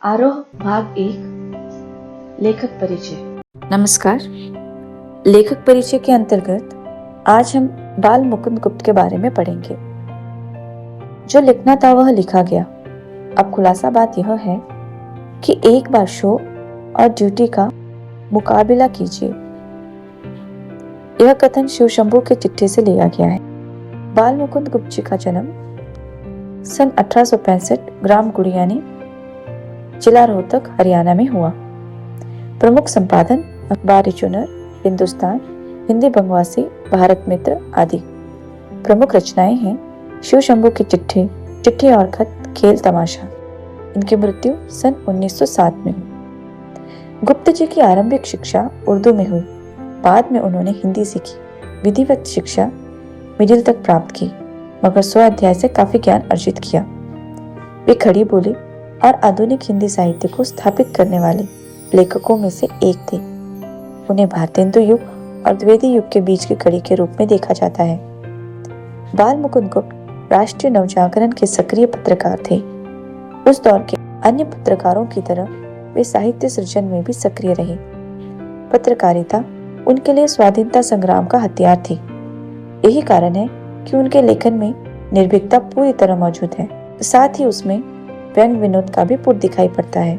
आरोह भाग 1 लेखक परिचय। नमस्कार। लेखक परिचय के अंतर्गत आज हम बाल मुकुंद गुप्त के बारे में पढ़ेंगे। जो लिखना था वह लिखा गया। अब खुलासा बात यह है कि एक बार शो और ड्यूटी का मुकाबला कीजिए। यह कथन शिव शंभू के चिट्ठी से लिया गया है। बाल मुकुंद गुप्त जी का जन्म सन 1865 ग्राम गुड़ियानी, जिला रोहतक, हरियाणा में हुआ। प्रमुख संपादन अखबार चुनर, हिंदुस्तान, हिंदी बंगवासी, भारत मित्र आदि। प्रमुख रचनाएं हैं शिव शंभू की चिट्ठी, चिट्ठी और खत, खेल तमाशा। इनकी मृत्यु सन 1907 में हुई। गुप्त जी की आरंभिक शिक्षा उर्दू में हुई। बाद में उन्होंने हिंदी सीखी। विधिवत शिक्षा मिडिल तक प्राप्त की, मगर 100 अध्याय से काफी ज्ञान अर्जित किया। वे खड़ी बोली और आधुनिक हिंदी साहित्य को स्थापित करने वाले लेखकों में से एक थे। उन्हें भारतेंदु युग और द्विवेदी युग के बीच की कड़ी के रूप में देखा जाता है। बाल मुकुंद गुप्त राष्ट्रीय नवजागरण के सक्रिय पत्रकार थे। उस दौर के अन्य पत्रकारों की तरह वे साहित्य सृजन में भी सक्रिय रहे। पत्रकारिता उनके लिए स्वाधीनता संग्राम का हथियार थी। यही कारण है कि उनके लेखन में निर्भीकता पूरी तरह मौजूद है। साथ ही उसमें व्यंग विनोद का भी पुट दिखाई पड़ता है।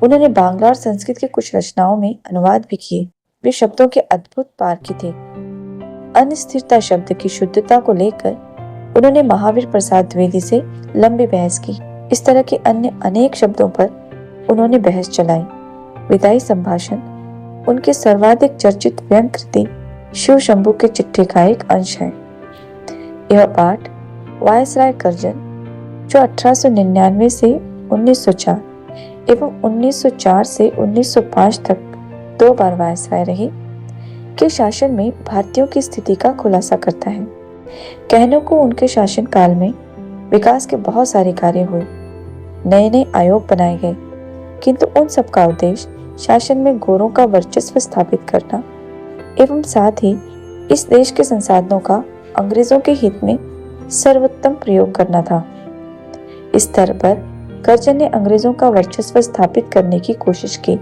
उन्होंने बांग्ला और संस्कृत की कुछ रचनाओं में अनुवाद भी किए। वे शब्दों के अद्भुत पारखी थे। अनिस्थिरता शब्द की शुद्धता को लेकर उन्होंने महावीर प्रसाद द्विवेदी से लंबी बहस की। इस तरह के अन्य अनेक शब्दों पर उन्होंने बहस चलाई। विदाई संभाषण उनके सर्वाधिक चर्चित व्यंग कृति शिव शंभू के चिट्ठी का एक अंश है। यह पाठ वायसराय कर्जन, जो 1899 से 1904 एवं 1904 से 1905 तक 2 बार वायसराय रहे, के शासन में भारतीयों की स्थिति का खुलासा करता है। कहने को उनके शासन काल में विकास के बहुत सारे कार्य हुए, नए नए आयोग बनाए गए, किंतु उन सब का उद्देश्य शासन में गोरों का वर्चस्व स्थापित करना एवं साथ ही इस देश के संसाधनों का अंग्रेजों के हित में सर्वोत्तम प्रयोग करना था। इस स्तर पर कर्जन ने अंग्रेजों का वर्चस्व स्थापित करने की कोशिश की।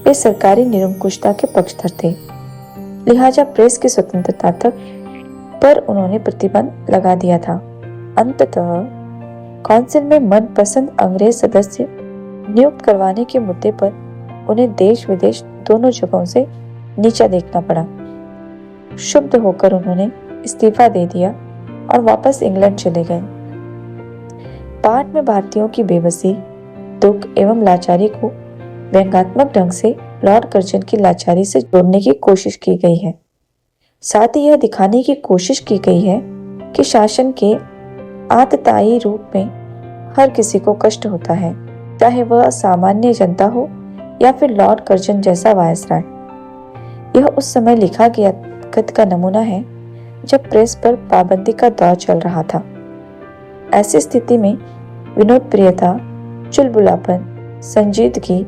वे सरकारी निरंकुशता के पक्षधर थे, लिहाजा प्रेस की स्वतंत्रता तक पर उन्होंने प्रतिबंध लगा दिया था। अंततः काउंसिल में मनपसंद अंग्रेज सदस्य नियुक्त करवाने के मुद्दे पर उन्हें देश विदेश दोनों जगहों से नीचा देखना पड़ा। क्षुब्ध होकर उन्होंने इस्तीफा दे दिया और वापस इंग्लैंड चले गए। पाठ में भारतीयों की बेबसी, दुख एवं लाचारी को व्यंग्यात्मक ढंग से लॉर्ड कर्जन की लाचारी से जोड़ने की कोशिश की गई है। साथ ही यह दिखाने की कोशिश की गई है कि शासन के आतताई रूप में हर किसी को कष्ट होता है, चाहे वह सामान्य जनता हो या फिर लॉर्ड कर्जन जैसा वायसराय। यह उस समय लिखा गया खत का नमूना है जब प्रेस पर पाबंदी का दौर चल रहा था। ऐसी स्थिति में विनोद प्रियता, चुलबुलापन, संजीदगी,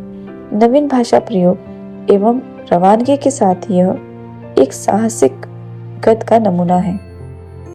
नवीन भाषा प्रयोग एवं रवानगी के साथ यह एक साहसिक गद्य का नमूना है।